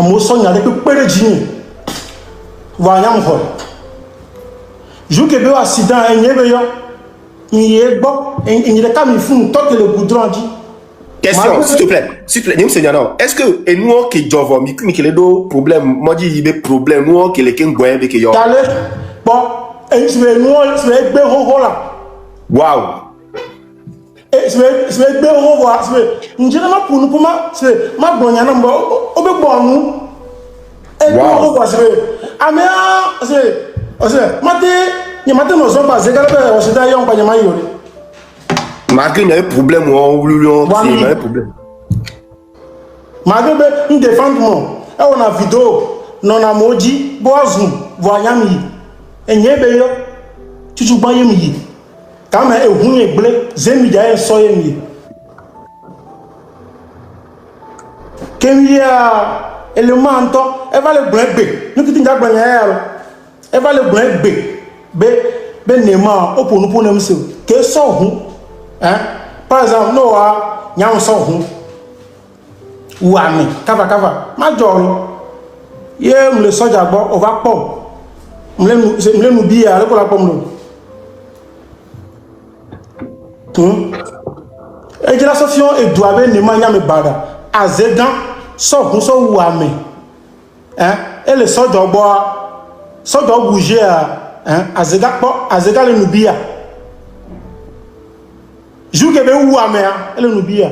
mo so nya de pere jini wa nya mo jou que be accident en yebe yo ni egbo en de kam fun toque le goudron dit. Question, s'il te plaît, Nim Seigneur, est-ce que et nous qui jovo mi que les do problème, moi dit il y a problème nous que les ken goyen avec yo. Bon, et je vais nous je vais be ho là. Wow. Et je vais be ho voir, je vais njema pour nous pour c'est ma bonya na mbo obe bo nous. Et ho voir c'est amea c'est mate ni mate no zo ba ze gala o se da yo npa nyama yori. Malgré il y a un problème ou il y a un problème. Malgré un défendement, on a vidéo, non a moji, boazou, voyami, et n'y a pas eu, tu joues pas yemi. Quand même, on est blé, zémida et soyemi. Kemia, et le manteau, elle va le blé, nous qui t'inquiète pas, elle va le blé, nema, au pour nous pour nous, que sont hein? Par exemple, nous avons un ou ami, kava, major, yem le soja bon, on va pomme. Nous bien, avec la pomme. Et la solution est doit ne mania me bada. Azedan, so ou ami. Hein? Et le soja bois, soja bouger, hein? Azega le nubia. Jou que be ou amea ele nubia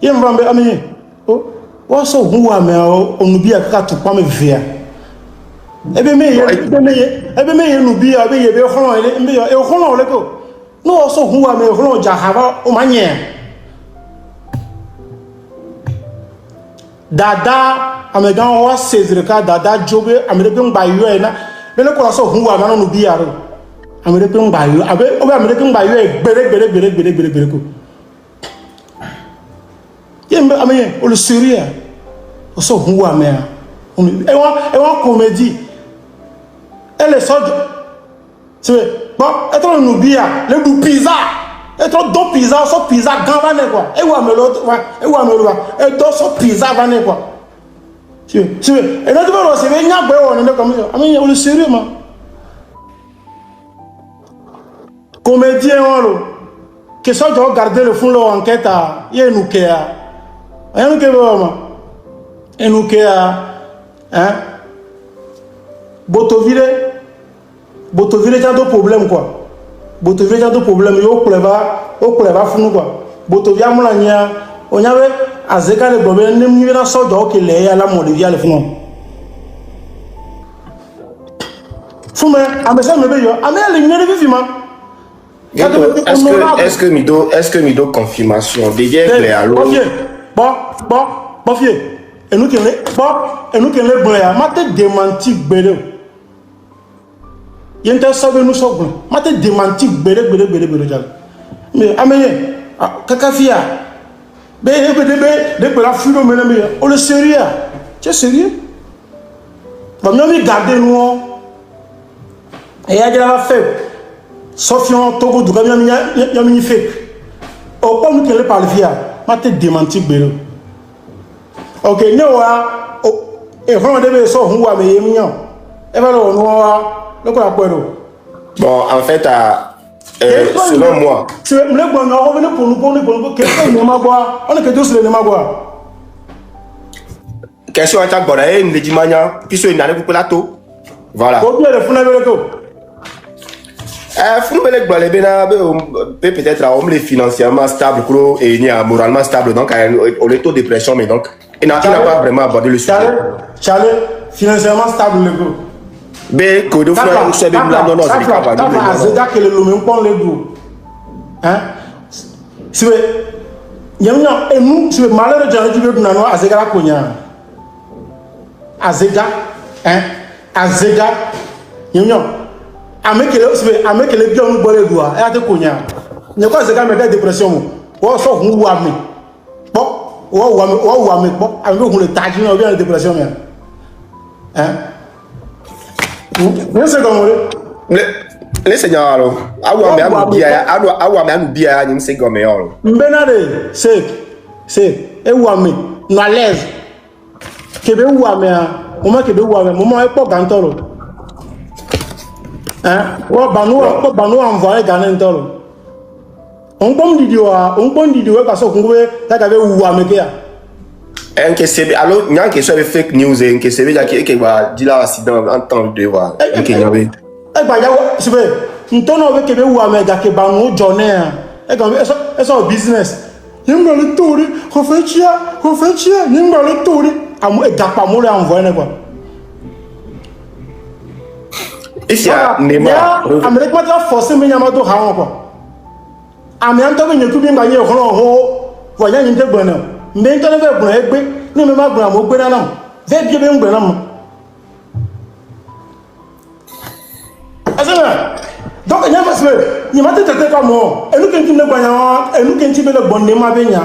ye mvambe amenye o wo so hu amea o nubia ka to pa me via ebe me ye nubia be ye be khon ele mbe e khon ole ko no wo so hu amea khon jahaba o manye dada amegan wa sezreka dada jobe american bayo na be le ko so hu amea no nubia ro American bayo abe obe American bayo gbere ko yembe amenye o le sérieux o so huwa me e won comédie elle so c'est bon être nous bia le du pizza être do pizza so pizza gan va ne quoi e wa me lo e do so pizza va ne quoi tu et non tu vas se nya gbe won ne comme amenye o le sérieux man. Comédien, que ça doit garder le fond de l'enquête, il y a nous qui a. Il y a nous qui a. Et nous qui a. Hein? Botoville, il y a deux problèmes quoi. Botoville, il y a deux problèmes. Il y a fou quoi. Botoville, il y a. On y avait Azeka le problème. Il y a un sort de qui est à la Molivia le fond. Fou, mais à mes amis, à mes amis, il y a Est-ce que Mido confirmation déjà clair alors bon fier et nous qui les boya mate démenti gbere yenta sabe nous so bon mate démenti gbere jal mais amenye kakafia be la funo meneme o le sérieux tu es sérieux bon nous garder nous et ya la fait Sofian Togo du Yamini fake. Au point où elle parle via, ma tête démenti belle. Ok, nous et vraiment des so who are me mignon. Et voilà, le quoi bon, en fait, selon moi. Tu me le bon, on revenait pour nous, qu'est-ce que nous m'aboie? On est que tous les m'aboie. Question attaque, bon, une de Dimania, puis sur une année pour plateau. Voilà. Combien de fonds peut-être homme financièrement stable et moralement stable donc au taux de pression mais donc il n'a pas vraiment abordé le sujet. Charles financièrement stable le go. Mais que de frère c'est bien là non c'est pas abordé. Azeda que le lomé pon le go. Hein? C'est yamna et nous c'est malheureux de gens qui nano Azeda la konya. Azeda hein? Azeda yamna avec les biens nous bolé doigt et à te konya ne quoi c'est quand même dépression o so hu wa mi bon wa mi bon avec le taji no bien dépression hein mais c'est comme le seigneur alors awa me anu bia ni se gomme alors mbenade c'est e wa mi na l'aise Kebe ouame, moment kebe ouame, moment est pas gantolo. Hein? Ou bano envoyé Ghana ntolo. On bon didio parce qu'on veut t'avais ouame kia. Un que c'est alors n'y a que sur fake news et que c'est déjà qui va dire l'accident en temps de voir. Un que y avait. Eh bah ya c'est vrai. Ntono avec kebe ouame ga ke bano journée. Et comme ça business. Yimba le tour, refaitia, yimba le tour. Amu e gapa mo le envoyer quoi. Ici à Neymar. Amérique ma ta forcer me nyama do ha quoi. Ami anto be nyeku bi ngba ye ho voya nyinte gbona. Mbe nto le be gbona egbe, ni me ma gbona mo gbe na nam. Ve bi be ngbe nam. Azana. Donc il y a parce que il m'a dit comme moi et nous qui ne voyons et nous qui ne le bon Neymar benya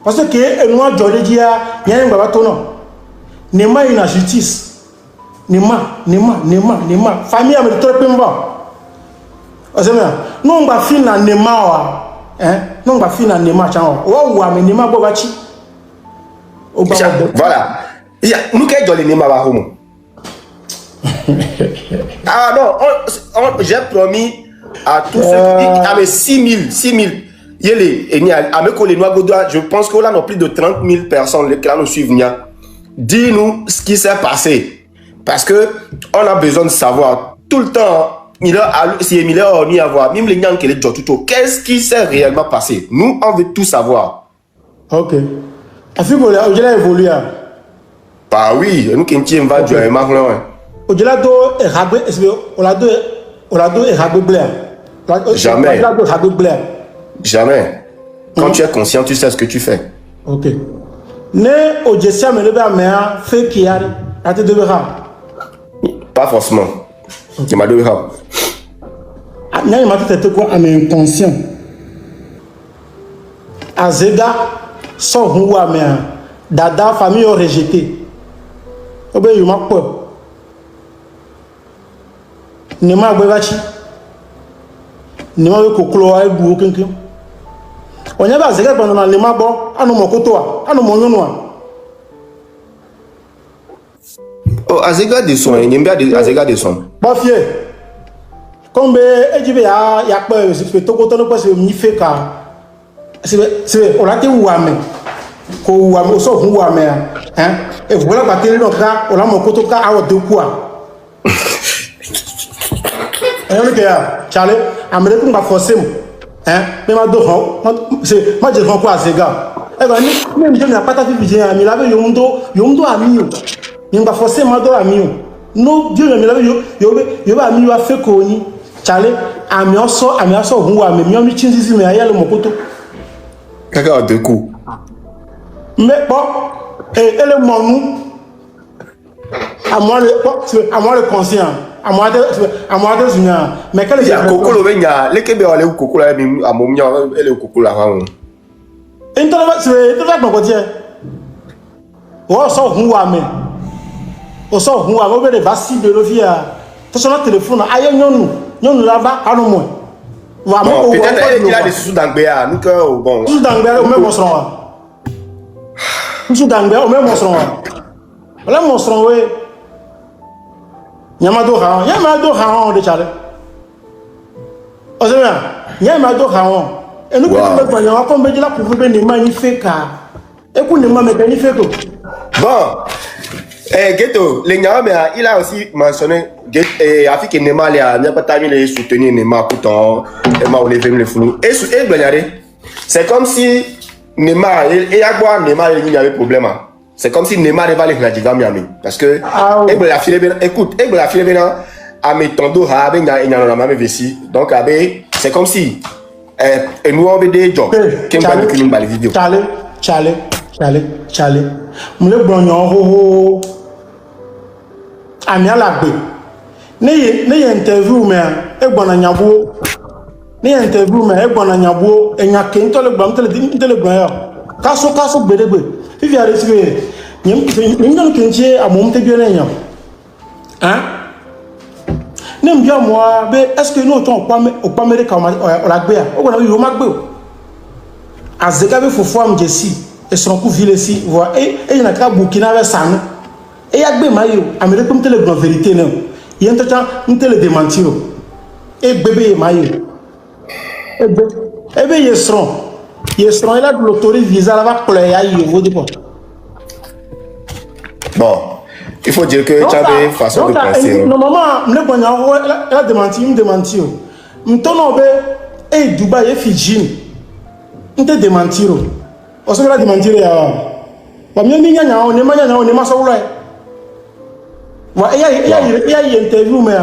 parce que et nous a Jordi dia il y a un baba tono Neymar une justice Neymar famille a me trop pemba azana non ba fin na Neymar hein non ba fin na Neymar chanwa wa me Neymar bo bachi voilà il y a nous qui Jordi Neymar ba homo. Ah non, j'ai promis à tous ceux qui disent ah mais 6 000 je pense qu'on a plus de 30 000 personnes qui nous suivent. Dis-nous ce qui s'est passé parce que on a besoin de savoir tout le temps. Qu'est-ce qui s'est réellement passé? Nous on veut tout savoir. Ok. Est-ce que vous avez évolué? Bah oui, nous qui ne va jouer au-delà de Eragbe, est-ce que on a deux Eragbe blanc? Jamais. Jamais. Quand tu es conscient, tu sais ce que tu fais. Ok. Ne au Jessia me leva mea fait qui a été de verra. Pas forcément. Tu m'as donné ça. Il m'a dit quoi à mes inconscients. Azega sans huwa mea dada famille rejeté. Obe you m'a peur. Nema gbebachi nema we koklo ai bu kenken onya ba zega gbon na nema bo anu mokoto a anu monyonu a oh azega de son nyembia de azega de son ba fie kombe ejibe ya pe se tokoto no pese mi fe ka se o la te uame ko uame o so hu uame hein e vola ba tele no ka o la mokoto ka awo de ku a Charlie, Amérique m'a forcé, hein, mais m'a donné, c'est, moi j'ai fait quoi à ces gars? Eh ben, même je n'ai pas ta fille, j'ai mis la vie, yondo ami, il m'a forcé, m'a donné ami. Non, Dieu m'a mis yo ami a fait koni, Charlie, ami oso, huwa, mais mi chinzi mais ailleurs mon poteau. Quelqu'un a deux coups. Mais bon, et le monou, à moi le conscient. À moi de Zuna, mais quel est le coco le venya, les Québécois, les coco là, à mon mien, et le coco là. C'est tout ça, mon côté. Oh, ça, huame. Oh, ça, huame, on veut les vaccins de l'ovia. Tout son téléphone, aïe, non, là-bas, à nos moins. Peut-être qu'il a des sous d'angbéa, nous que bon. Sous d'angbéa, au même monstre. Sous d'angbéa, au même monstre. Voilà, monstre, oui. Yamado Haon de Charles. Ozemia, Yamado Haon. Et nous pouvons comme là pour vous donner magnifique. Et pour nous magnifique. Bon, Ghetto, il a aussi mentionné Afrique et Neymar, il n'a pas terminé de soutenir Neymar pourtant. Neymar, on les veut le flou. Et c'est comme si Neymar, il y avait problème. C'est comme si Neymar va aller à Miami. Parce que, écoute, la fille a mis ton dos à la vessie. Donc, c'est comme si, nous avons des jobs. Qui me parle de la vidéo. Charlie. Mon bon, Amia la bé. Né interview, mais, et bon, anyabo. Né interview, mais, et bon, anyabo. Et n'y a qu'un tel blanc, tel blanc. Kaso, bédébé. Il vient recevoir. Il y a un qui a monté bien. Hein? N'aime bien moi, mais est-ce que nous sommes pas américains au Lagbe? On a eu au Magbe. À Zegabe, il faut voir Jessie et son coup ville ici. Et il y a un Burkina avec ça. et y a des maillots, Amérique comme telle la vérité, non. Il y a un temps, on te le démentir. Et bébé maillot. Et bien, ils seront. Ils seront là pour l'autorité visa là-bas pour les aïeux, vous dites pas. Bon, il faut dire que tu as une façon de penser. Normalement, elle a démenti, il me démenti. Maintenant, et Dubaï et Fidji, on te démenti. On se fait démentir. Il y a une interview, mais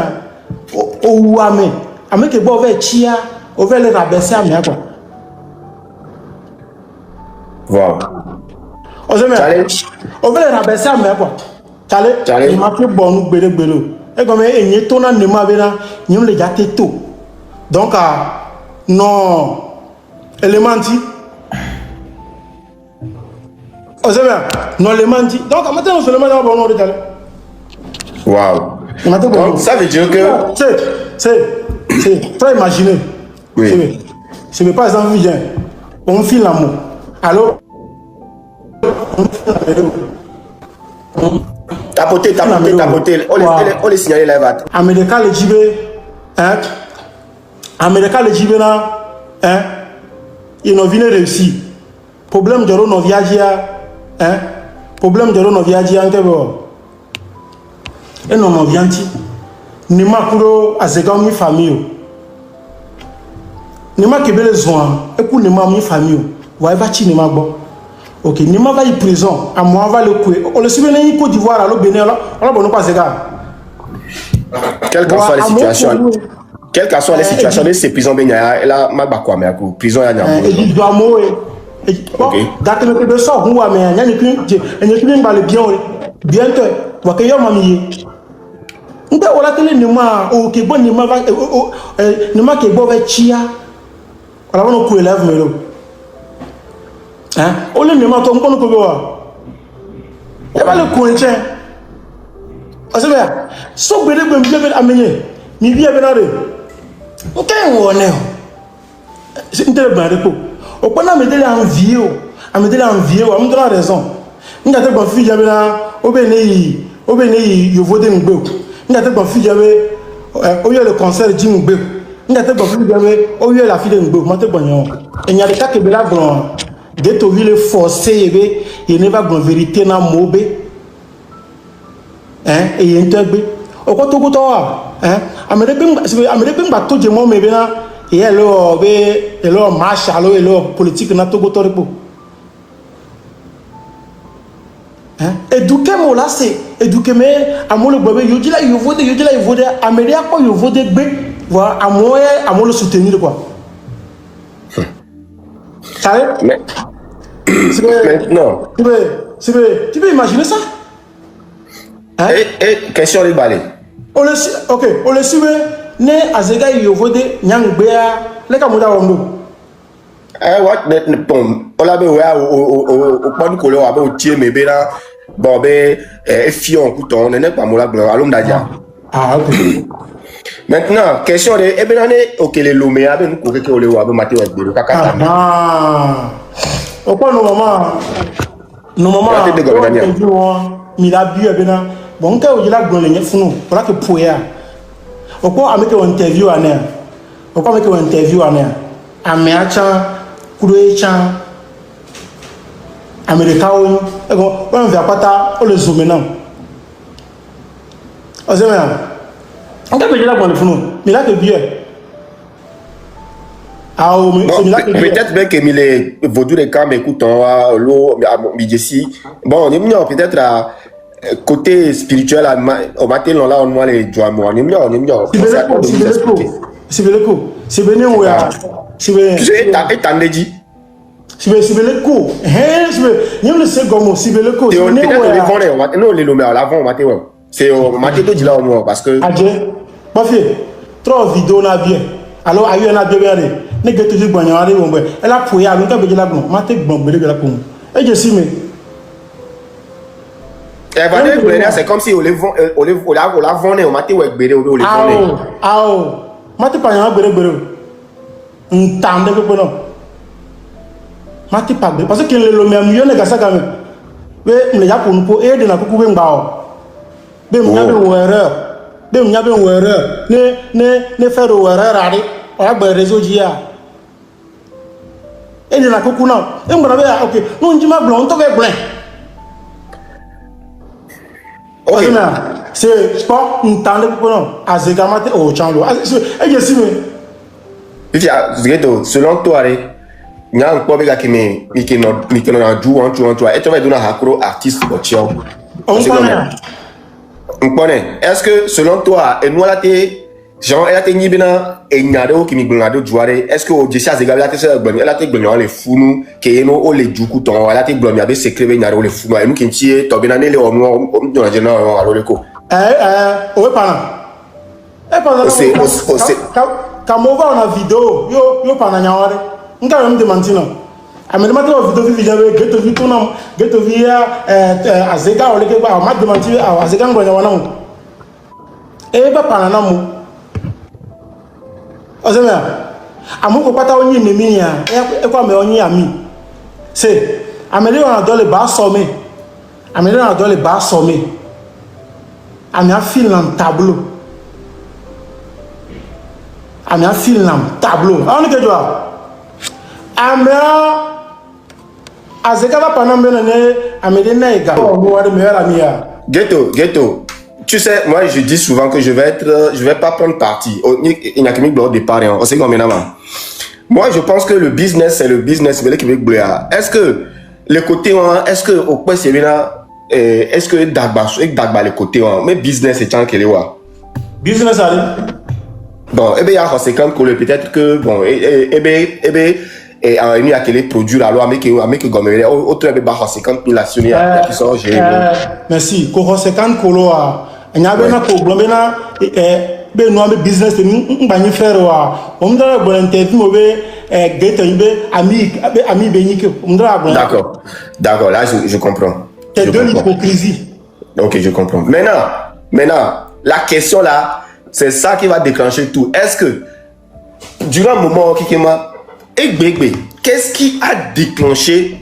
au Ouame, avec les beaux chia, on va les rabaisser à moi. Wow. On va les rabaisser à moi. Charlie, il m'a fait bon, et comme il y a ton âme, il y a des tout. Donc, non, élémenti. On se fait, non, élémenti. Donc, maintenant, on se le met dans le bon ordre. Wow. Donc, ça veut dire que. C'est, toi imaginer. Oui. C'est pas exemple, on file l'amour. Alors, tapoter. On les signale là-bas. Américain le JB, hein? Américain le JB là, hein? Ils n'ont venu réussir. Problème de l'eau, viager, hein? Problème de l'eau, viager, en quelque et non, vianti. Ni ma kuro azega mi famille. Ni ma kebele zoan. Et pour ni ma mi famille. Wa va chi ni ma bo. Ok, ni ma va y prison. À moi va le couer. On le suit ni Côte d'Ivoire à l'au Bénin là. On bon pas zega. Quelle que soit les situations. Quelles que soient les situations de ces prisons Bénia, là ma ba quoi mais prison ya nyam. Et il doit mourir. Ok. Date me be so hu wa me nya ni kun je. Enye kun ba le bien que wa ke yo mami. Nde wala tele ni ma o ke bon ni ma va ni ma ke bo ve chia ala wono ku eleve me lo hein o le ni ma to nko no ko wa e ba le ku nche o se be so gbede gbe mi be amenye mi bi e be na re o ke wo ne o nte ba re ko o pa na me dele envier o am dra raison nga te ba fi ja be na o be ne yo vode ngbe o nga te ba fi ja be o yo le concert di ngbe nga te ba fi ja be o yo la fi de ngbe ma te ba nyon e nya de ka ke be la gbon de to ville forcé be e ne va gbon vérité na mobe hein e yen te gbe o ko to wa hein amere ba to je mo me be na e lo marshal e lo politique na to to repo hein éduquer mo là c'est éduquer mais amolo gbe yo dila yo vode amélia ko yo vode gbe wa amolo soutenir quoi ça mais maintenant tu peux imaginer ça hein? et question de balai on le suit ne azega yo vode nyangbe le ka muda wondo what bon ola be o panu ko le wa be o tie me be na bon be fion couton ne pas mola gloire alum dadia ok maintenant question de e be na ne o kele lomé abe nko keke o le wa be mate wa gbero kaka o ko no mama mi la bi e be na bon ka o jila gbon le funu pour que poya o ko ameke o interview ane ame acha kurecha America on va pata o le zoom maintenant o se me on ka be la bon funu mi la ke bien peut-être bien que les vaudou de camp écoutant l'eau midjesi bon on est peut-être à côté spirituel au matin là on moi les joie moi on est mieux c'est bien ouais c'est bien et tandeji c'est le coup ni le second c'est le coup c'est peut-être non les lomé à l'avant matin ouais c'est au matin de là moi parce que ma fille trop vidéo na bien alors ayo na bien bien ne que toujours bon ya bon elle a pouya donc ka be la bon matin bon be la pour et je suis mais c'est comme si on les vend au matin ou gbere o le vend mati pa yan gbere ntande ko no mati pa gbere parce que le lo me am yo ne gasa ka me we me ya ko npo e de na kuku we ngba o be mu nyabe wo erreur be mu nyabe wo erreur ne faire wo erreur ari o agba réseau dia e ni na kuku na e ngba be okay no njima blon to be blin okay c'est sport ntande ko no azegamate o chanlo e je si me selon toi il y a un peu de qui nous joue en toi et tu vas donner un accro artiste au tien. On connaît. Est-ce que selon toi et nous là t'es genre elle a été nibina et nyado qui miglado jouer est-ce que au déjà zégabe là t'es elle a été glonio les fous que nous au les jouku ton elle a été glonio avec secret nyado les fous et nous qui tié to bina nele on dans la général on a le ko ouais pas c'est quand on va en vidéo yo pas nyaware nka yo me demande non a me demande vidéo vidéo geto vi tuna geto vi azega ole ke ba ma demande azega ngonya wana mo e ba pana na mo ozema amuko pata onyi memi ya e kwa me onyi ami se amele wana dole ba somme amele wana dole ba somme ami a fil dans tableau ami a fil dans tableau on que doit Amera Azekava Panambene Amedena et Ghetto. Tu sais, moi je dis souvent que je vais pas prendre parti. Il n'y a que au départ. On sait combien d'avant. Moi je pense que le business c'est le business. Est-ce que le côté est-ce que au point c'est bien est-ce que Dagba le côté mais business c'est tant qu'il est wa. Business allez. Bon, il y a conséquent que peut-être que bon et il y a quel produit alors avec gomme autre be ba 50 000 actionnaires qui sont gérés merci ko 50 kolo a nya be na problème na be no am business ni ngbanyi faire wa on dara bon interview mo be gate be ami be ni que on dara bon d'accord là je comprends c'est de l'hypocrisie. OK je comprends maintenant la question là c'est ça qui va déclencher tout. Est-ce que durant le moment qui m'a qu'est-ce qui a déclenché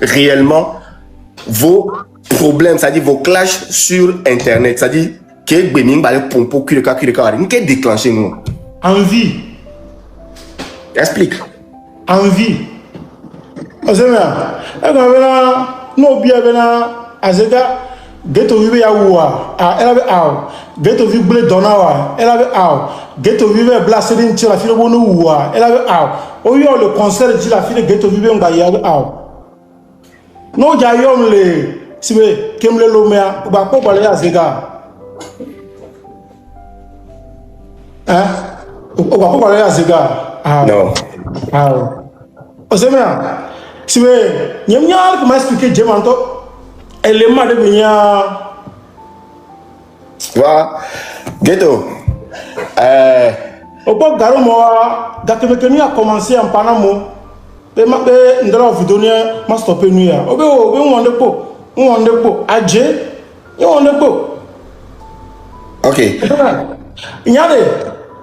réellement vos problèmes, c'est-à-dire vos clashs sur Internet, c'est-à-dire qu'est-ce qui a déclenché nous? Envie. Explique. Envie. Non bien Azega ghetto vive ya wa elle avait ghetto vive blé donawa elle avait ghetto vive blasé tira filo bonu wa elle avait o yo le concert de la fille ghetto vive ngba ya no ja yom le sibe kemle lo mea ba ko bale Azega o ba ko bale Azega non o semea sibe nyamnyar ko ma expliquer jemanto élément de venir Ghetto au pas garo moi gakemekeni a commencé en panamo be ma be ndara vidéo ma stopper nuya obe wonde po adje yo wonde po OK nyade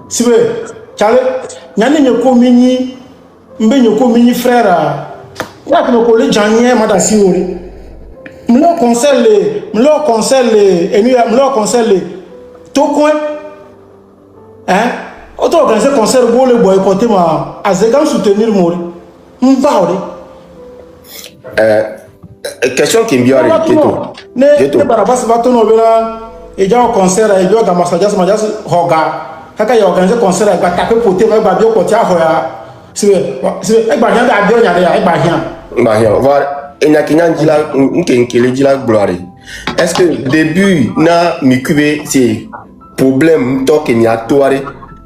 sibe chale nyane nyeko mini mbe nyeko mini frère ya ko le janye madasi wori me conseille tout coin hein auto organiser concert pour le boycotter ma Azega soutenir mori m'vaore question qui me vient ne barabas va tono bela et ja concert et jo ga masajas hoga kaka ya organiser concert ga taper poté va ba bio kotia hoya c'est e ba nya da bio nya ya e ba nya voilà. Et n'a qu'un dila n'kenkele dila gloire. Est-ce que début na mikube c'est problème to que ni atoare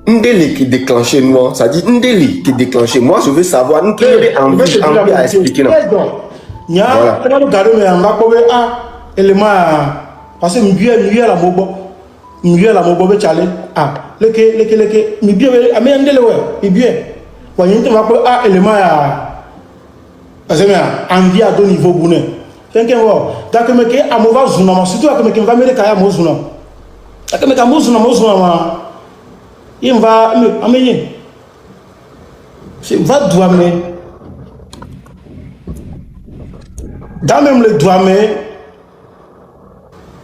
ndeli qui déclenché moi ça dit ndeli qui déclenché moi je veux savoir n'kenkele envie à expliquer non nya na lo garo me anga ko be élément parce que mieux la mobo be chale leke mieux be ame ndele we mieux wa nyinte ma ko élément envie à deux niveaux bonnet quelqu'un va d'accord mais que amova zuna surtout que va me kaya mo zuna d'accord mais mo zuna ma il va amener c'est va douamer dans même le douamer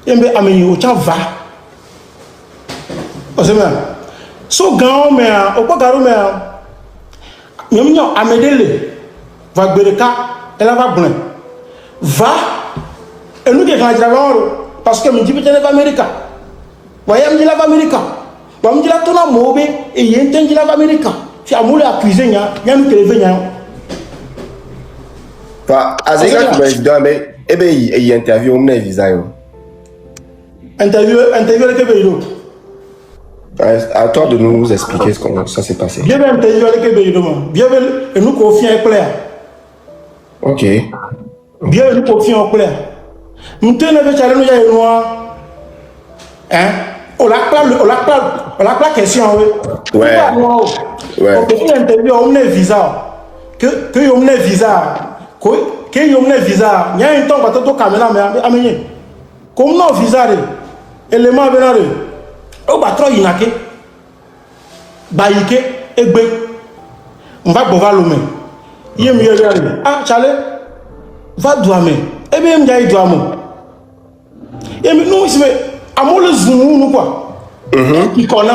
il me amener au va Osema. So grand mais au pas garo mais nyom amedele va bereka elle va bon. Va et nous qui grandavons parce que me dit peut-être l'Amérique. Voyez me dit l'Amérique. Ba me dit la tona mobe et yenten dit l'Amérique. Si amoule accuser nya nous telever nya. Pas azega qui me dit mais eh ben il interview on a visa yo. Interview avec Beiro. À toi de nous expliquer comment ça s'est passé. Bien interview avec Beiro. Bien et nous confions clair. OK. Bien nous confions clair. Nous tenons avec challenge nous ya noir. Hein? On la question oui. Ouais. Ouais. On peut interview on a visa. Que on a visa. Que on a visa. Il y a un temps quand on caméra mais amener. Comme non visa élément benare o ba tro yinake ba yike egbe on va bova lome yem yele ah chale va douame ebe yem jay douamo yem no isme amole zumu nu quoi qui connaît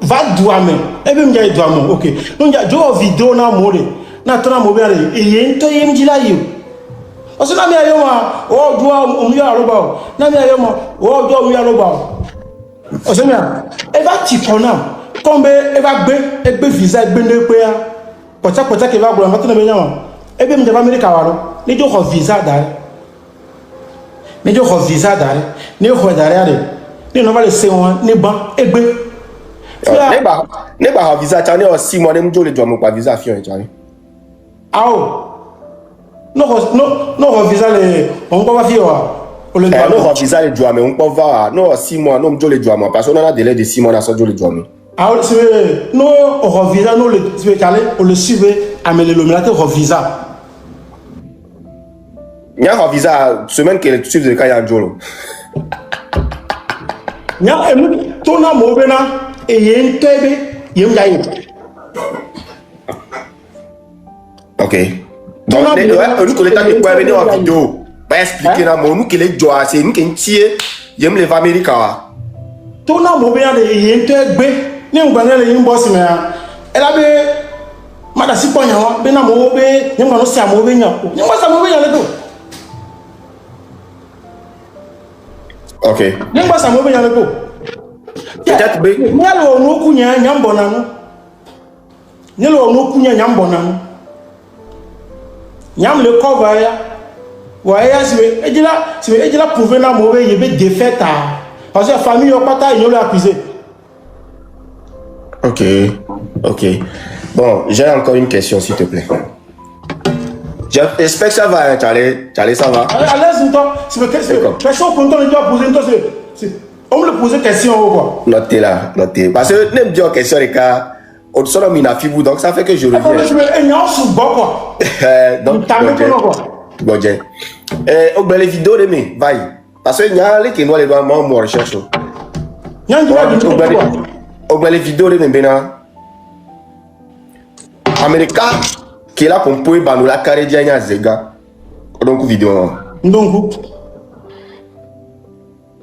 va douame ebe yem jay douamo OK non ja jo vidéo na mole na tona mo be ale e yen to yem jila yo parce que na mi ayoma o do omuya aroba na mi ayoma o do omuya aroba o se mi a e va ti kona kombe e va gbe visa gbe ne pe ya pota ke va gbo ma tona be nyama e be mi de America waro ni jo ho visa dare ni jo ho visa dare ni ho dare are ni no va le se won ni ban e gbe ne ba visa tani o 6 mois ne mjo le jo mo pa visa fion tani ao non visa les on va faire le non visa les doigts mais on peut voir non 6 mois non mjo le doigt moi parce qu'on a un délai de 6 mois dans ça le doigt ah c'est non on visa non le c'est calé on le suivre amener le militaire visa il y a un visa semaine que le suivre de kaya njolo nya emu tona mobena e yentebe yem jayi OK. Donc, nous que l'état de quoi venir en vidéo, pas expliquer là, nous que les joie, c'est nous qui tirer, yem les Américains. Tout na mo bien de yente gbe, ni ngbanle le yin boss me a. Ela be mada si ponya wa, be na mo be, ni ngano si mo be nya. Ni ngwa sa mo be nya le do. OK. Ni ngwa sa mo be nya le do. Peut-être be. Ni alo no kunya nyambo na no. Ni lo no kunya nyambo na no. Nyam le cover ya waya sibe ejila prouver na mo be yebe défaite parce que famille yo pata yo le accuser. OK. Bon, j'ai encore une question s'il te plaît. J'espère que ça va aller ça va. Allez c'est question qu'on doit poser c'est on me poser question quoi. Notez là parce que n'aime dire question les cas on sort dans mina fibu donc ça fait que je reviens. Donc bon au bel vidéo de me vai parce que nya les qui nous les doit moi recherche. Nya au bel vidéo de me bena America qui est là pour pouvoir banu la carré dia nya zega donc vidéo donc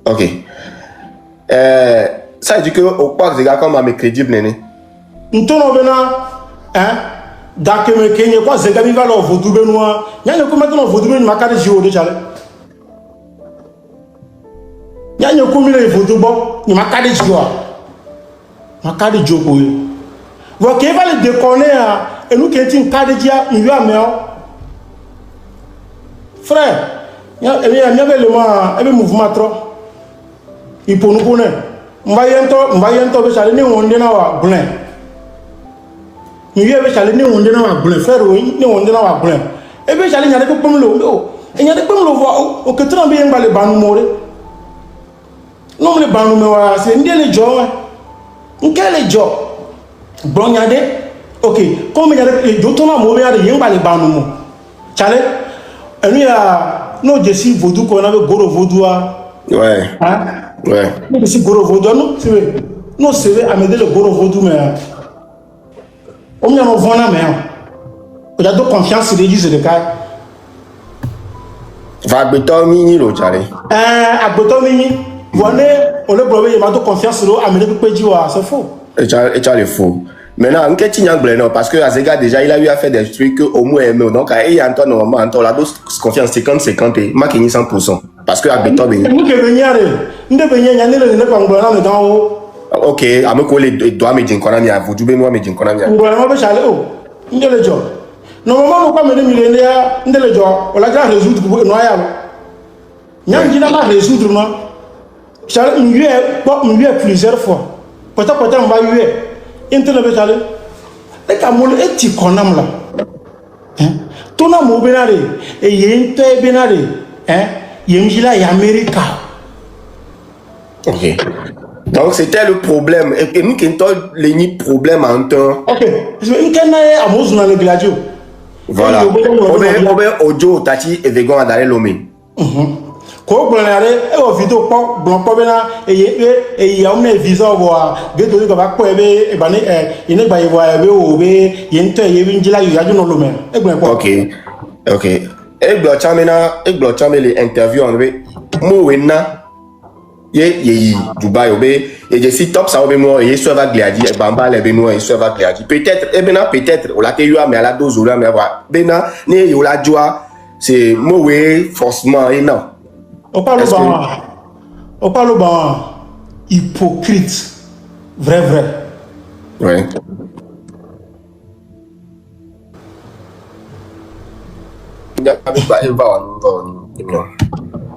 OK ça dit que au pas zega comme à me crédible néné ntono bena hein dakeme kenye kwa zega mi va lo vodu benwa nyanya ko maintenant vodu ben makade jiwo de chale nyanya ko mi le vodu bo ni makade jiwo makade joko yo vo ke va le déconner et nous qui tin kade dia mi yo ameo frère nya le ma ebe mouvement trop il pour nous connaître mbayento be chale ni wonde na wa blen ni yebe chale ni wonde na wa blen frère ni wonde na wa blen ebe chale nyade ko pomlo e nyade pomlo vo o que trambe ngba le banu more non le banu me wa se ndele jo nkele jo bon nyade OK comme nyade jo tona mo be yade ngba le banu mo chale enu ya no jesi vodou ko na be goro vodou ouais hein ouais mais si goro vodou non c'est amede le goro vodou mais on y a vona mais on a de confiance de dire de cas va beto mini lo chale agbeto mini voné on le brevet, il m'a donné confiance sur l'eau, c'est faux. Et tu as le faux. Maintenant, on qu'est-ce non parce que Azega déjà il a eu à faire des trucs au moins aimé donc il y a Antoine normalement Antoine la dose confiance 50-50 et Marc 100% parce que Abito ben nous que venir nous venir y a ne pas ngona me dans haut OK ameko le doit me din kona mi a vodu be moi me din kona mi ngona ma be chale o ndele jo normalement mo pas me millionnaire ndele jo on la grave résoudre pour noya nyam jina la résoudre non chale mieux plusieurs fois peut-être on va y internet be chale e ka mo e ti konam la hein tona mo benare e yente benare hein yemjila ya America. OK. Donc c'était le problème et nous qui t'ont les problème en temps. OK. Une canne à mozu na le gladio. Voilà. Obe ojo tati e vegan adare lomé. Ko blonare e o video po blon po bena e ya une visa bo a gedo ko ba ko ebe e bani ine gba yiwo ebe o be yente ye winjila yo yaju no lomé. E gbon po. OK. Egbo chamele interview on we mo wenna ye Dubai obe et je suis top ça obe mo ye so va gliadi e bamba le be no e so va gliadi peut-être on la te yo mais à la dose là mais voilà bena ne yo la joie c'est mo we forcément et non on parle hypocrite vrai ouais.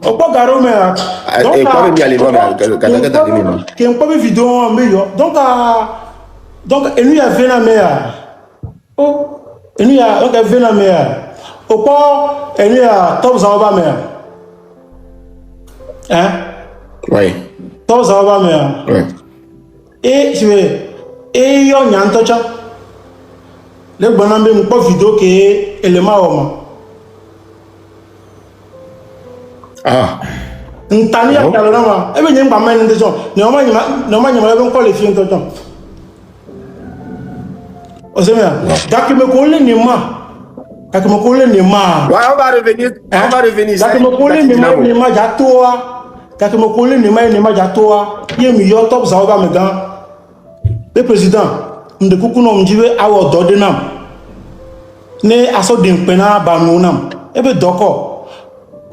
On peut garer mais donc pas bien les noms mais qui on peut vidéo en meilleur donc et lui a vu la mer et lui a donc vu la mer au port et lui a top zaba mer hein oui top zaba mer oui et je vais et yo nyantocha le bonambe mo pas vidéo que élément homme. Ah. Ntani ya kala nama. Ebe nyem ba men ndejo. Ne o ma nyama ebe nko le fi ntojo. O se mea. Daki me ko le ni ma. Ouais, on va revenir. Daki me ko le ni ma ja toa. Daki me ko le ni ma ja toa. Ye mi yo top za oba me gan. Le président nde kuku no mjibe awo dode nam. Ne aso din pena ba no nam. Ebe doko.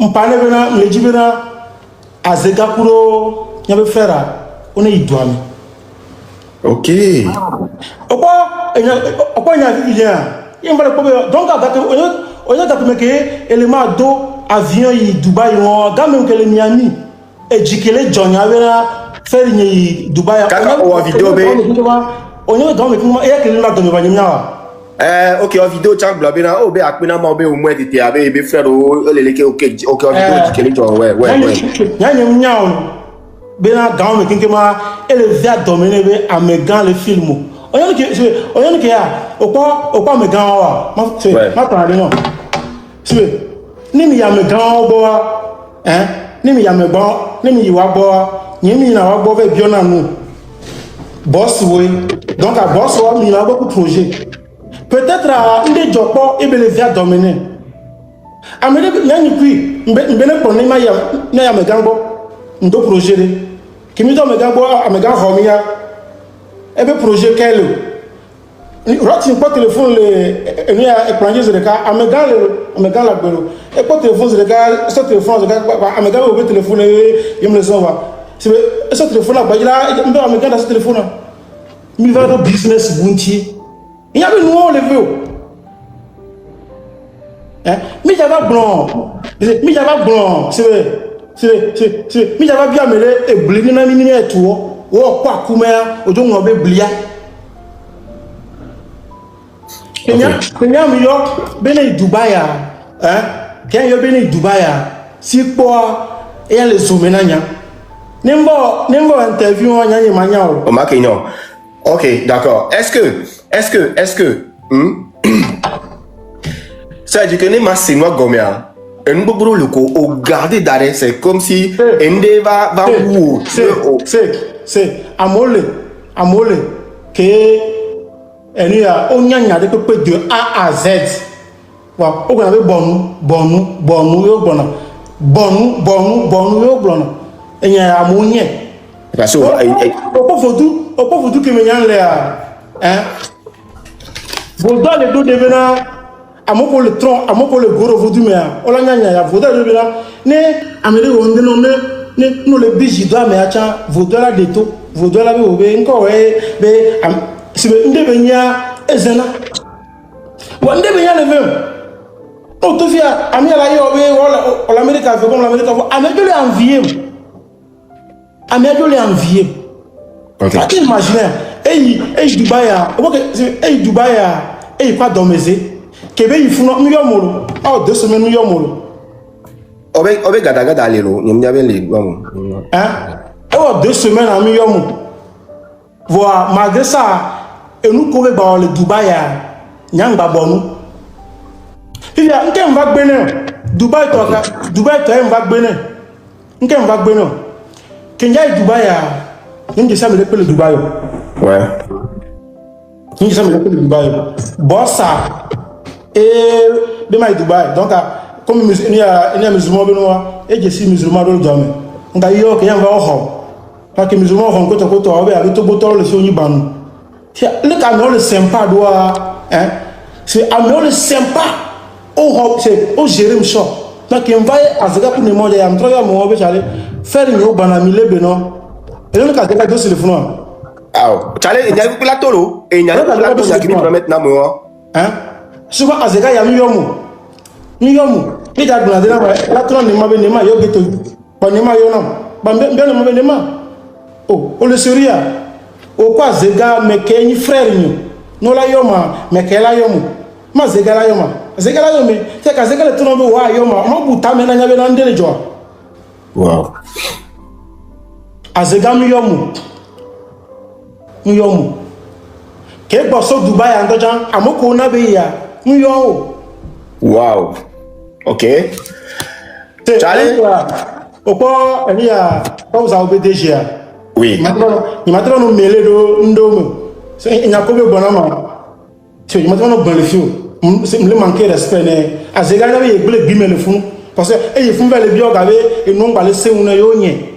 Mpane bena mlejibena azega kuro nyabe fera one idwami. OK. Opo nya vivien yembale ko donc agate onya gate meke élément do avion yi Dubai won game ke le Miami e jikele jonya bena feri ni Dubai kaka o vidéo be onya do me kuma e ke le na do me banyanya. OK en vidéo tchang blabina o be akpena ma be o mo edité abe be frère o leleke OK en vidéo dikele jo ouais nyanya nyao bena gawo me kinkema ele via dominer be amegan le film oyan ke ya opa amegan wa ma tan no sibe ni mi ya amegan bo wa ni mi ya megbon ni mi yiwa bo wa yemi na wa bo be biona nu boss we donc a boss wa mi na beaucoup projet. Peut-être inde jopo ebele via dominer amene nyani kui mbene poni ma ya na ya megambo ndo projet de kimi do megambo amega homia ebe projet kelo roti po téléphone le eni étranger de ka amega la gbero e po téléphone de ka so téléphone de ka amega o be téléphone yem le so va c'est ce téléphone la bajila ndo amega da ce téléphone mi va do business bunti. Il y avait nous on le veut. Mi java blanc. C'est mi java bien mêlé et blini na mini et tout. O kwa kumea o jongo be blia. Kenya mi yo bene Dubai Kenya yo bene Dubai si kwa e ya le soumenanya. Nembo interview nya nya manya o. O makinyo. OK, d'accord. Est-ce que ça dit que les massinois gomia un bobo le ko au garder d'arrêt c'est comme si ende va où c'est amole que eni a onyanya de pepe de A à Z wa o gna be bonu yo gbona bonu yo gbona enya amonye Parce que au pauvre tout qui me y a hein Vaudou le dos devenant amoko le tronc amoko le gros vaudou mais on l'a nya vaudou le devenant ne amede onde non ne no le biji do me acha vaudou la deto vaudou la be obe nko be si be nde benya ezena wa nde benya le même o to fia ami la yo be o l'Amérique fait comme l'Amérique amedo le envier ok tu imagines Dubaï Dubaï pas domesé Québec il faut nous yomolo 2 semaines nous yomolo obe gada lelo nyamnyabe le hein 2 semaines à yomo voir malgré ça et nous courir dans le Dubaï nyamba bonu il y a un va bene Dubaï to va bene un va bene Kenya Dubaï ningi ça me le Dubaï ouais ningi ça me le Dubaï bossa et demain Dubaï donc comme il y a musulman benoît et je suis musulman dans le jamais on a yo Kenya va ho parce que musulman vont côté avec tout botol le sur Liban le camion le sympa doit hein c'est camion le sympa c'est au gérer ça donc il va à ce gars pour ne manger am trois mo be chale faire une banami le beno et le cas de dossier le fond ah chale il y a la tolo et il y a la tolo qui me permettre na mo hein souvent à ce gars il y a miyomu il y a de la tolo ne ma be ne ma yo geto ba ne ma yo non ba bien ne ma be ne ma oh le seria o quoi ce gars mais que frère no la yoma mais que la yomu ma ce gars la yoma Zegala yo me te ka zegala to no wa yo ma buta me na nyabe na ndele jo wow azega mi yomu ke boso Dubai ando jan amoko na be ya mi yo wow ok chale opo elia ko za obdg oui matro no mele do ndomo so nyakobe bonama so matro no bon le fio c'est me manquer respect né azega na be gbele bi me le fun parce que e fun le bi o gabe e no ngba le se un yo nye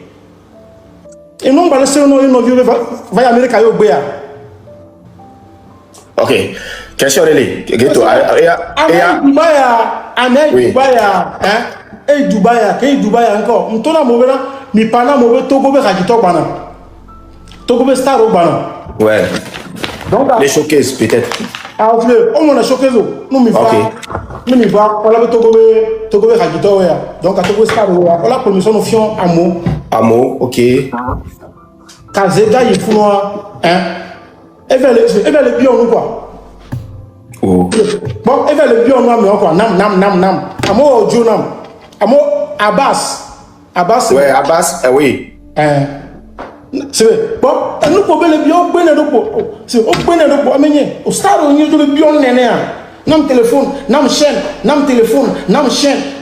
e no ngba le se un no vi va America yo gbe ya ok question rele geto Dubaï encore ntona mo bena mi pana mo be togo be khajito bana togo be star bana ouais donc les showcase peut-être on m'a choqué nous mi va on l'a togo be khajito ya donc à togo star on la permission no fion amo ok kazega yifuno hein et vers le bio nous quoi oh bon et vers le bio nous mais quoi nam amo ojo nam amo Abbas ouais Abbas oui c'est bon nous ko le bio bene do ko c'est o bene do ko amenye o star o nyi do le bio nene a nam téléphone nam chaîne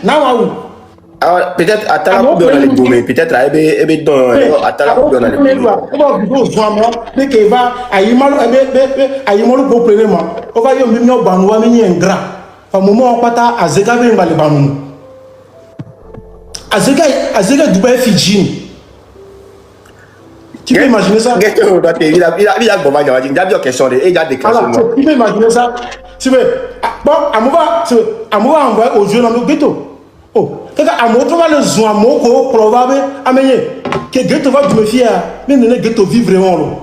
nam awu ah peut-être attends pour dans les boumé peut-être ebe don attends pour dans les boumé mais que va ayimalu go problème o va yo mi no banu wa mi ngra fa moment on pata azega be ngale banu azega Dubaï Fidji. Tu peux imaginer ça? Il a bon mal, il a bien question et il a déclenché. Tu peux imaginer ça? Tu veux bon, amova envoyer aux jeunes dans le ghetto. Oh, quelqu'un a montré le zoom moko probable amener que ghetto va me fier, mais ne ghetto vivre vraiment.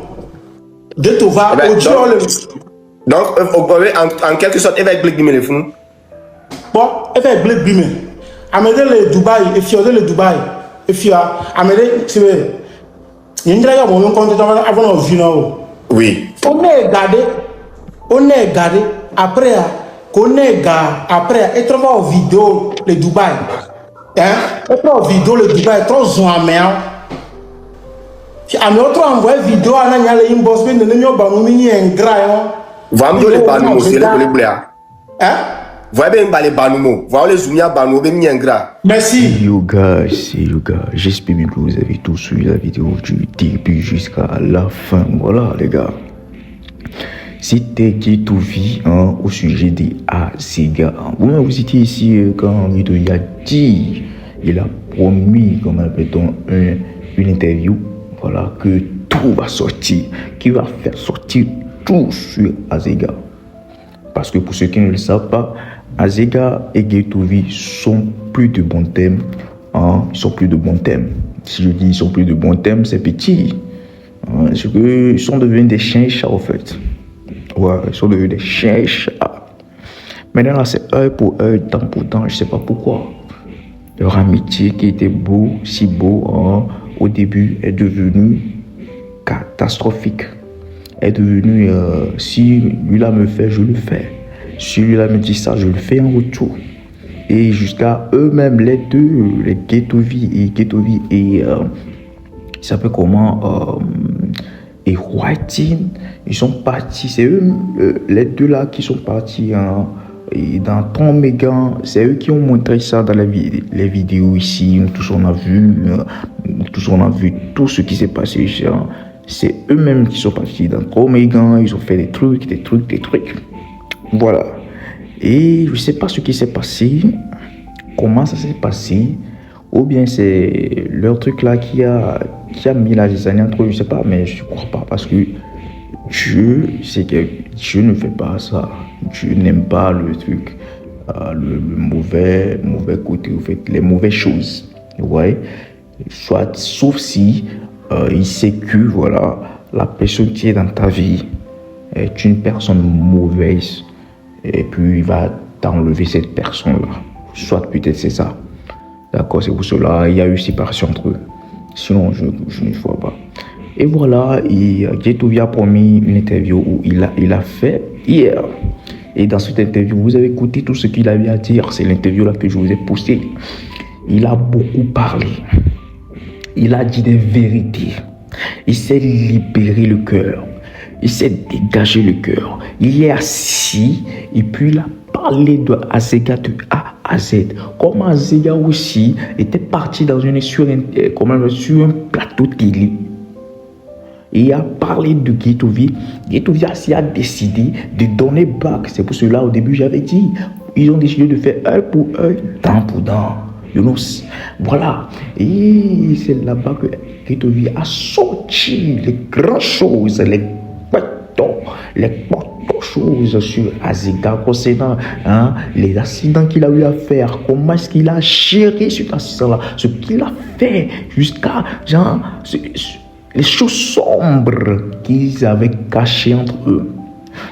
Ghetto va au Dieu le. Donc en quelque sorte, il va être le fou. Bon, il va être bimé. Amener le Dubaï et fioler le Dubaï et fia amener c'est vrai. Il y a un bon compte avant de venir. Oui. On est gardé après qu'on est gardé après et trouver en vidéo le Dubaï. Hein? Et trouver en vidéo le Dubaï trop zoomé. Si à notre envoyer vidéo à la nyale inbox mais ne nous pas nous ni un grand. Va me donner pas nous c'est le blé. Hein? Voyez bien les banumos, voyez les zoomia banumos, bien ni un gras. Merci. You guys, j'espère bien que vous avez tous suivi la vidéo du début jusqu'à la fin. Voilà les gars. C'était qui tout vie au sujet des Azega. Vous étiez ici quand Rido y a dit, il a promis, comment appelle-t-on, une interview. voilà, que tout va sortir, qui va faire sortir tout sur Azega. Parce que pour ceux qui ne le savent pas, Azega et Ghetto-V sont plus de bons thèmes. Hein, ils sont plus de bons thèmes. Si je dis ils sont plus de bons thèmes, c'est petit. Hein, c'est qu'ils sont devenus des chiens et chats en fait. Ouais, ils sont devenus des chiens et chats. Maintenant là, c'est œil pour œil, dent pour dent, je sais pas pourquoi. Leur amitié qui était beau, si beau, hein, au début, est devenue catastrophique. Est devenue, si lui-là me fait, je le fais. Si lui-là me dit ça, je le fais en retour. Et jusqu'à eux-mêmes, les deux, les Ghetto-V et il s'appelle comment et Whiting, ils sont partis. C'est eux, les deux là qui sont partis. Hein, et dans Tom Megan, c'est eux qui ont montré ça dans les vidéos ici. Nous tous on a vu tout ce qui s'est passé ici. Hein. C'est eux-mêmes qui sont partis dans Tom Megan. Ils ont fait des trucs. Voilà. Et je ne sais pas ce qui s'est passé, comment ça s'est passé, ou bien c'est leur truc là qui a mis la zizanie entre eux, je ne sais pas, mais je ne crois pas parce que Dieu, c'est que Dieu ne fait pas ça. Dieu n'aime pas le truc, le mauvais côté, en fait, les mauvaises choses. Ouais. Sauf si il sait que voilà, la personne qui est dans ta vie est une personne mauvaise. Et puis il va t'enlever cette personne-là. Soit peut-être c'est ça. D'accord, c'est pour cela il y a eu séparation entre eux. Sinon, je ne vois pas. Et voilà, Ghetto-V a promis une interview où il a fait hier. Et dans cette interview, vous avez écouté tout ce qu'il avait à dire. C'est l'interview là que je vous ai postée. Il a beaucoup parlé. Il a dit des vérités. Il s'est libéré le cœur. Il s'est dégagé le cœur. Il est assis et puis il a parlé de Azega de A à Z. Comme Azega aussi était parti sur un plateau télé. Et il a parlé de Ghetto-V. Ghetto-V a décidé de donner back. C'est pour cela au début j'avais dit, ils ont décidé de faire œil pour œil, dent pour dent. Voilà. Et c'est là-bas que Ghetto-V a sorti les grandes choses, les choses sur Azega concernant les accidents qu'il a eu à faire, comment est-ce qu'il a géré cet accident-là, ce qu'il a fait jusqu'à les choses sombres qu'ils avaient cachées entre eux,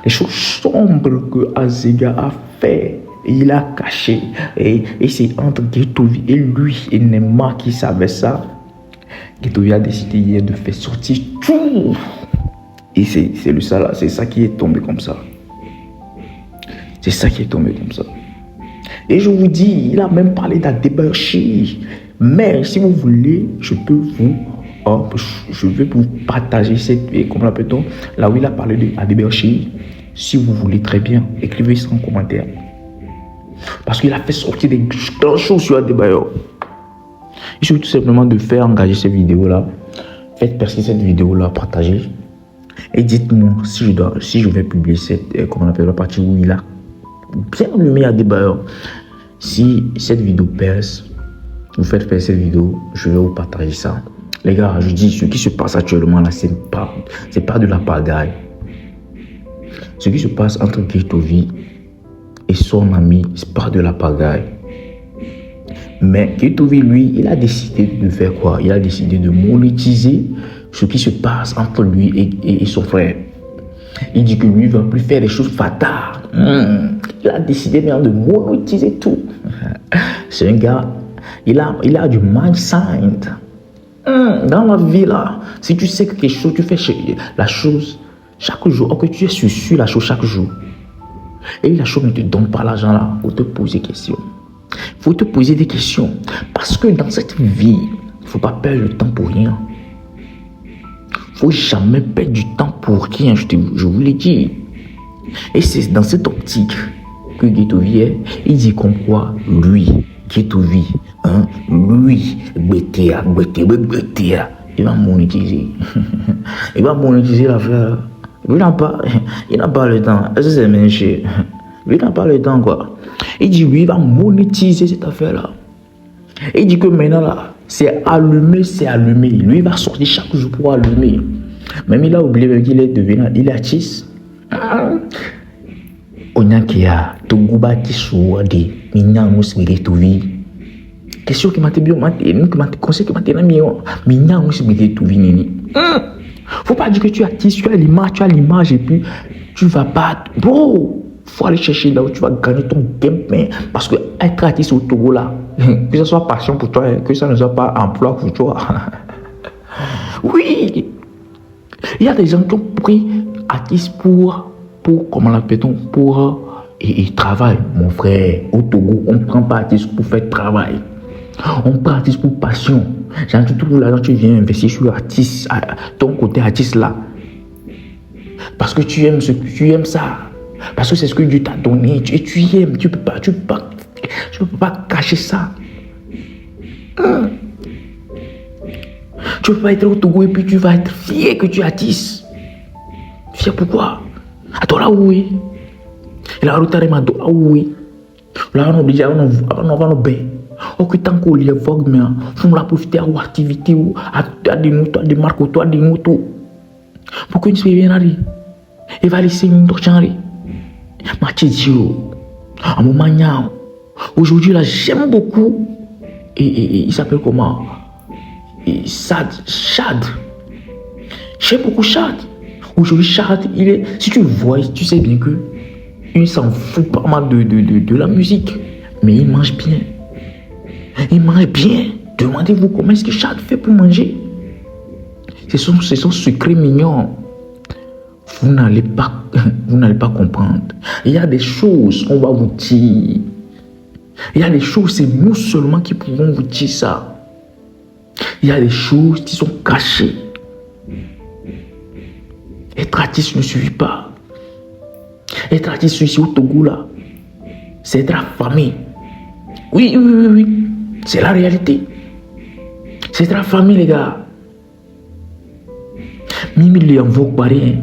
les choses sombres que Azega a fait. Et il a caché. Et c'est entre Ghetto-V et lui et Nema qui savait ça. Ghetto-V a décidé hier de faire sortir tout. Et c'est ça qui est tombé comme ça. C'est ça qui est tombé comme ça. Et je vous dis, il a même parlé d'Adéberchi. Mais si vous voulez, je vais vous partager comment l'appelle-t-on, là où il a parlé d'Adéberchi. Si vous voulez, très bien, écrivez ça en commentaire. Parce qu'il a fait sortir des grandes choses sur Adebayor. Il suffit tout simplement de faire engager cette vidéo-là. Faites percer cette vidéo-là, partagez. Et dites-moi si je vais publier la partie où il a bien allumé Adebayor. Si cette vidéo perce, vous faites faire cette vidéo, je vais vous partager ça. Les gars, je dis, ce qui se passe actuellement là, c'est pas de la pagaille. Ce qui se passe entre Ghetto-V et son ami, c'est pas de la pagaille. Mais Ghetto-V, lui, il a décidé de faire quoi? Il a décidé de monétiser ce qui se passe entre lui et son frère. Il dit que lui ne va plus faire des choses fatales. Il a décidé même de monétiser tout. C'est un gars, il a du mindset. Dans la vie là, si tu sais que quelque chose, tu fais la chose chaque jour, ou que tu es sur la chose chaque jour, et la chose ne te donne pas l'argent là, il faut te poser des questions. Il faut te poser des questions. Parce que dans cette vie, il ne faut pas perdre le temps pour rien. Il ne faut jamais perdre du temps pour rien, je vous l'ai dit. Et c'est dans cette optique que Ghetto-V est. Il dit comme quoi, lui, Ghetto-V, lui, BTA, il va monétiser. Il va monétiser l'affaire. Il n'a pas le temps. Est-ce que c'est méchant? Lui n'a pas le temps, quoi. Il dit, lui, il va monétiser cette affaire-là. Il dit que maintenant, là, C'est allumé. Lui, il va sortir chaque jour pour allumer. Même il a oublié qu'il est devenu, il est artiste. On a qui a tout goût qui soit des mignons qui tout vie. Question qui m'a été bien, qui m'a conseillé, qui m'a été mignons qui tout vie. Faut pas dire que tu es artiste, tu as l'image et puis tu vas pas. Bro, faut aller chercher là où tu vas gagner ton gain. Parce que être artiste au Togo là, que ce soit passion pour toi, que ça ne soit pas emploi pour toi. Oui, il y a des gens qui ont pris artiste pour comment l'appelle-t-on, pour et travail. Mon frère, au Togo, on ne prend pas artiste pour faire travail. On prend artiste pour passion. Genre, tu trouves l'argent, tu viens investir sur l'artiste, ton côté artiste là. Parce que tu aimes ça. Parce que c'est ce que Dieu t'a donné. Et tu aimes. Tu peux pas cacher ça. Tu peux pas être au Togo et puis tu vas être fier que tu es artiste. Fier pourquoi? Adora oui. Et là, on a oui. Là, on oblige à nous bain. Ok, tant qu'on y vogue, mais on la profiter à l'activité ou à des motos, à des marques, à des motos. Pourquoi une semaine arrive? Et va laisser une autre chanre. Mathieu, à mon manière. Aujourd'hui, là, j'aime beaucoup. Et il s'appelle comment? Chad. J'aime beaucoup Chad. Aujourd'hui, Chad, il est. Si tu le vois, tu sais bien que il s'en fout pas mal de la musique. Mais il mange bien. Il mange bien. Demandez-vous comment est-ce que Chad fait pour manger. C'est son secret mignon. Vous n'allez pas comprendre. Il y a des choses qu'on va vous dire. Il y a des choses, c'est nous seulement qui pouvons vous dire ça. Il y a des choses qui sont cachées. Être artiste ne suffit pas. Être artiste ici au Togo là, c'est être affamé. Oui. C'est la réalité. C'est être affamé les gars. Mimi les invoque par rien.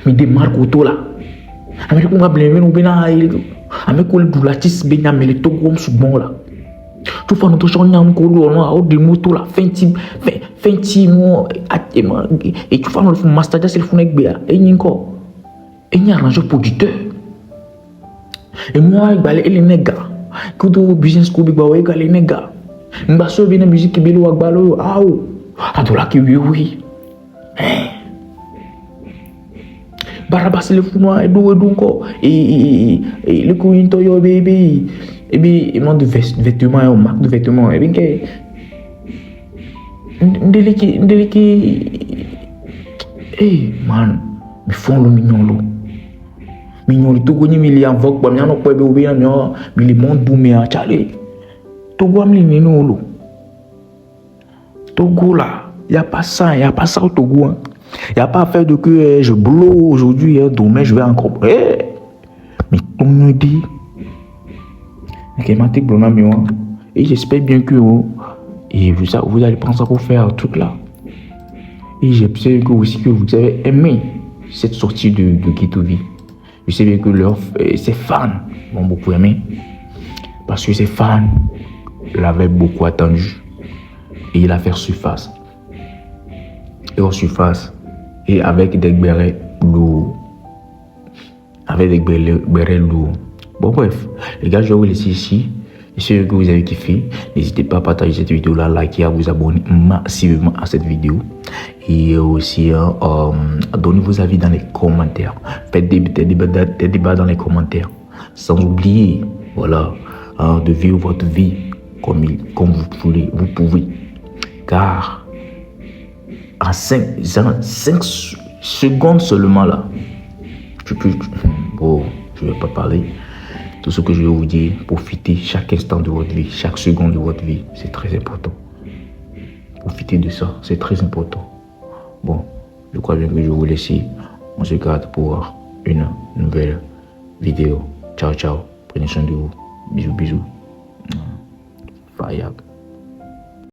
Mais des marques auto là. Avec qu'on va blâmer nous bena avec qu'on le l'artiste bena mais le Togo sous bon là. Tout fa notre champ nyam ko lo no au de moto là fin mo et tu fa no master just le fun egbe et nyinko et nya arrange producteur. Et moi balé les nègres que do business ko bi ba we les nègres. Mba so bi na musique bi lo agbalo awo adola ki oui. Barabas le fou et donc et le couin toyo baby et bien il manque de vêtements et on marque de vêtements et bien que man mais font le mignon le tout gagné mais il invoque pas bien non pas bien mais le monde boumé à Charlie tout gomme les mignon lo Togo là y a pas ça au Togo hein. Il n'y a pas à faire de que je blow aujourd'hui, demain je vais encore. Mais tout me dit. Et j'espère bien que et vous allez prendre ça pour faire un truc là. Et j'espère que aussi que vous avez aimé cette sortie de Ghetto Vie. Je sais bien que ses fans vont beaucoup aimer. Parce que ses fans l'avaient beaucoup attendu. Et il a fait surface. Et en surface. Et avec des bérets lourds. Bon bref, les gars, je vais vous laisser ici. J'espère que vous avez kiffé. N'hésitez pas à partager cette vidéo là, liker, à vous abonner massivement à cette vidéo. Et aussi à donner vos avis dans les commentaires. Faites des débats dans les commentaires. Sans oublier, voilà, de vivre votre vie comme vous pouvez. Car en 5 secondes seulement là, je vais pas parler. Tout ce que je vais vous dire, profitez chaque instant de votre vie, chaque seconde de votre vie, c'est très important. Profitez de ça, c'est très important. Bon, je crois bien que je vais vous laisser. On se garde pour une nouvelle vidéo. Ciao, ciao. Prenez soin de vous. Bisous. Fire.